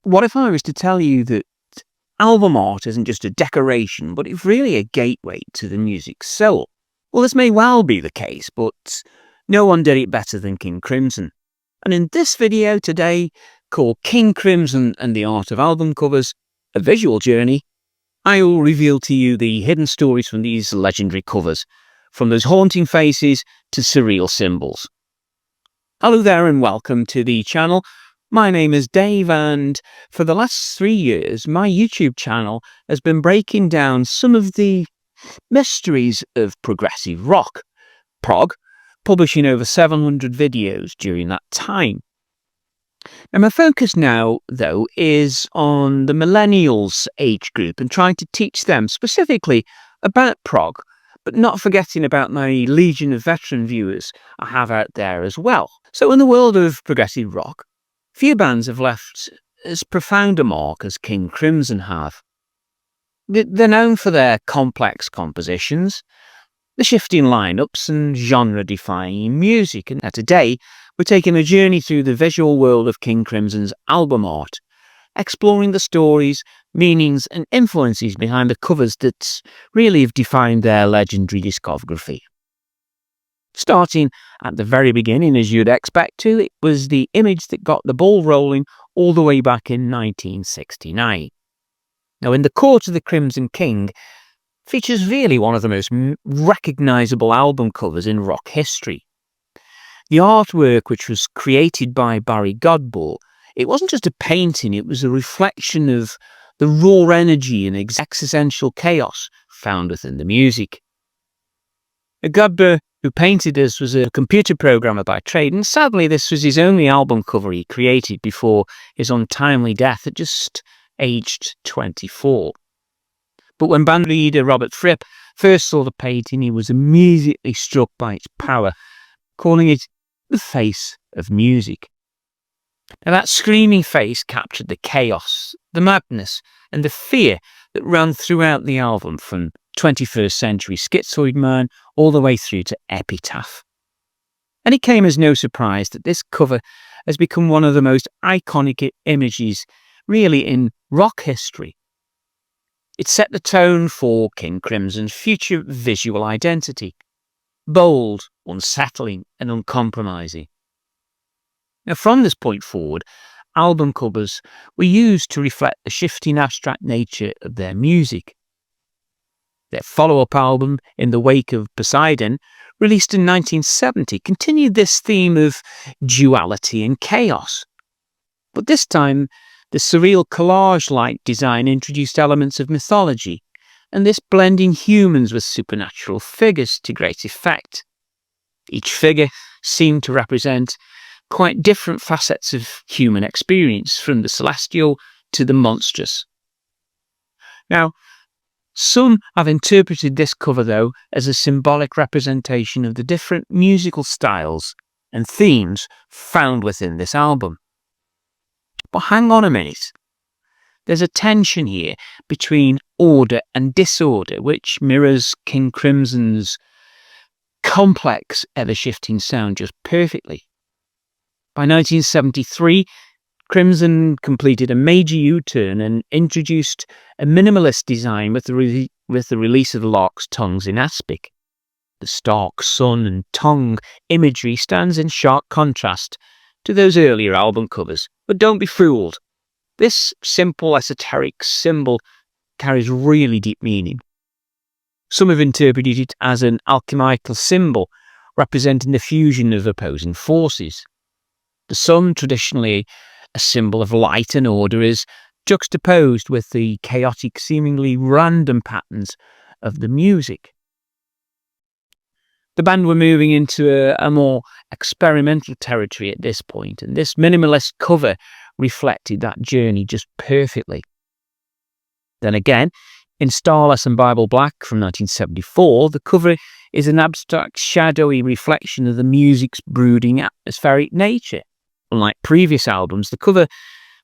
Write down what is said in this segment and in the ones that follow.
What if I was to tell you that album art isn't just a decoration, but it's really a gateway to the music's soul? Well, this may well be the case, but no one did it better than King Crimson. And in this video today, called King Crimson and the Art of Album Covers, a visual journey, I will reveal to you the hidden stories from these legendary covers, from those haunting faces to surreal symbols. Hello there and welcome to the channel. My name is Dave, and for the last 3 years my YouTube channel has been breaking down some of the mysteries of progressive rock, prog, publishing over 700 videos during that time. Now my focus now, though, is on the millennials age group and trying to teach them specifically about prog, but not forgetting about my legion of veteran viewers I have out there as well. So in the world of progressive rock, few bands have left as profound a mark as King Crimson have. They're known for their complex compositions, the shifting lineups and genre-defying music, and today we're taking a journey through the visual world of King Crimson's album art, exploring the stories, meanings and influences behind the covers that really have defined their legendary discography. Starting at the very beginning, as you'd expect to, it was the image that got the ball rolling all the way back in 1969. Now, In the Court of the Crimson King features really one of the most recognisable album covers in rock history. The artwork, which was created by Barry Godbout, it wasn't just a painting, it was a reflection of the raw energy and existential chaos found within the music. Godbout, who painted this, was a computer programmer by trade, and sadly this was his only album cover he created before his untimely death at just aged 24. But when band leader Robert Fripp first saw the painting, he was immediately struck by its power, calling it the face of music. Now that screaming face captured the chaos, the madness and the fear that ran throughout the album, from 21st Century Schizoid Man all the way through to Epitaph. And it came as no surprise that this cover has become one of the most iconic images really in rock history. It set the tone for King Crimson's future visual identity: bold, unsettling and uncompromising. Now from this point forward, album covers were used to reflect the shifting abstract nature of their music. Their follow-up album, In the Wake of Poseidon, released in 1970, continued this theme of duality and chaos. But this time, the surreal collage-like design introduced elements of mythology, and this blending humans with supernatural figures to great effect. Each figure seemed to represent quite different facets of human experience, from the celestial to the monstrous. Now, some have interpreted this cover, though, as a symbolic representation of the different musical styles and themes found within this album. But hang on a minute. There's a tension here between order and disorder, which mirrors King Crimson's complex, ever-shifting sound just perfectly. By 1973, Crimson completed a major U-turn and introduced a minimalist design with the release of Larks Tongues in Aspic. The stark sun and tongue imagery stands in sharp contrast to those earlier album covers, but don't be fooled. This simple esoteric symbol carries really deep meaning. Some have interpreted it as an alchemical symbol representing the fusion of opposing forces. The sun, traditionally a symbol of light and order, is juxtaposed with the chaotic, seemingly random patterns of the music. The band were moving into a more experimental territory at this point, and this minimalist cover reflected that journey just perfectly. Then again, in Starless and Bible Black from 1974, the cover is an abstract, shadowy reflection of the music's brooding atmospheric nature. Unlike previous albums, the cover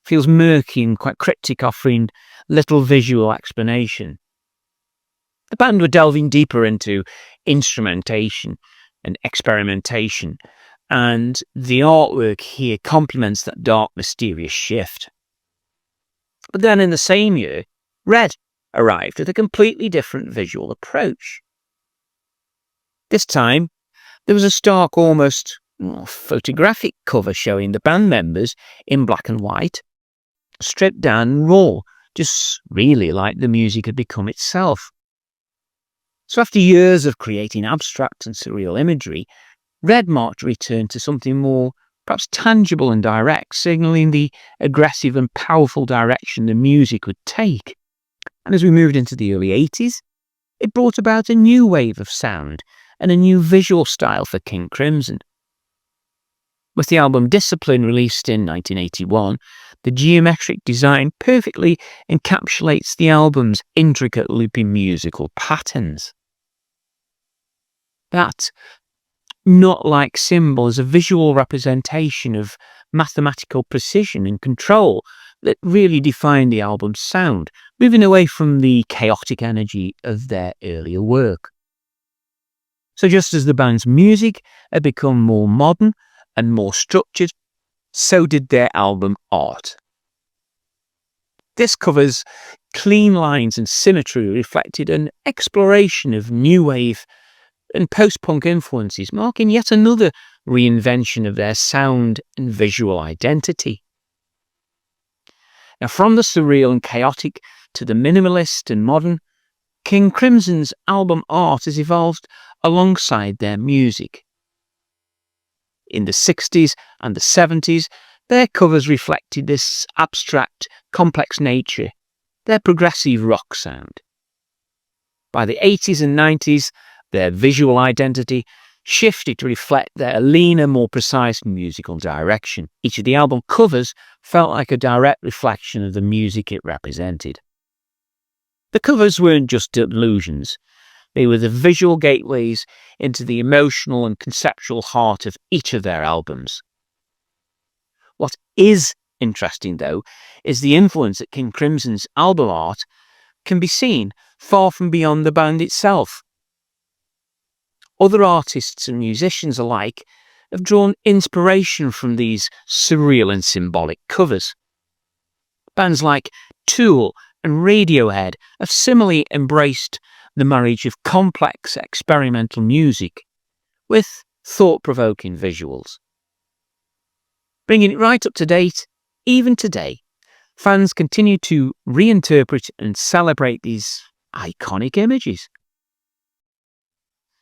feels murky and quite cryptic, offering little visual explanation. The band were delving deeper into instrumentation and experimentation, and the artwork here complements that dark, mysterious shift. But then in the same year, Red arrived with a completely different visual approach. This time, there was a stark, almost photographic cover showing the band members in black and white, stripped down and raw, just really like the music had become itself. So after years of creating abstract and surreal imagery, Red marked a return to something more perhaps tangible and direct, signalling the aggressive and powerful direction the music would take. And as we moved into the early 80s, it brought about a new wave of sound and a new visual style for King Crimson. With the album Discipline released in 1981, the geometric design perfectly encapsulates the album's intricate looping musical patterns. That knot-like symbol is a visual representation of mathematical precision and control that really defined the album's sound, moving away from the chaotic energy of their earlier work. So just as the band's music had become more modern and more structured, so did their album art. This covers clean lines and symmetry reflected an exploration of new wave and post-punk influences, marking yet another reinvention of their sound and visual identity. Now, from the surreal and chaotic to the minimalist and modern, King Crimson's album art has evolved alongside their music. In the 60s and the 70s, their covers reflected this abstract, complex nature, their progressive rock sound. By the 80s and 90s, their visual identity shifted to reflect their leaner, more precise musical direction. Each of the album covers felt like a direct reflection of the music it represented. The covers weren't just illusions. They were the visual gateways into the emotional and conceptual heart of each of their albums. What is interesting, though, is the influence that King Crimson's album art can be seen far from beyond the band itself. Other artists and musicians alike have drawn inspiration from these surreal and symbolic covers. Bands like Tool and Radiohead have similarly embraced the marriage of complex experimental music with thought-provoking visuals. Bringing it right up to date, even today, fans continue to reinterpret and celebrate these iconic images.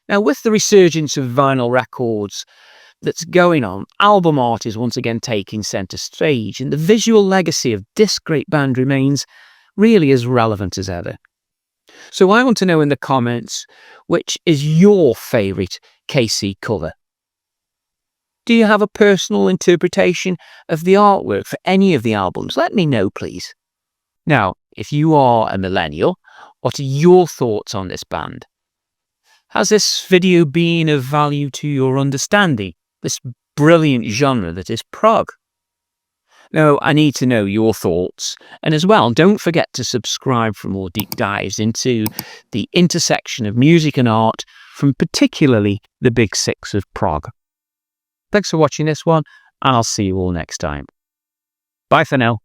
Now, with the resurgence of vinyl records that's going on, album art is once again taking centre stage, and the visual legacy of this great band remains really as relevant as ever. So I want to know in the comments, which is your favourite KC cover? Do you have a personal interpretation of the artwork for any of the albums? Let me know, please. Now, if you are a millennial, what are your thoughts on this band? Has this video been of value to your understanding, this brilliant genre that is prog? Now, I need to know your thoughts, and as well, don't forget to subscribe for more deep dives into the intersection of music and art from particularly the big six of prog. Thanks for watching this one, and I'll see you all next time. Bye for now.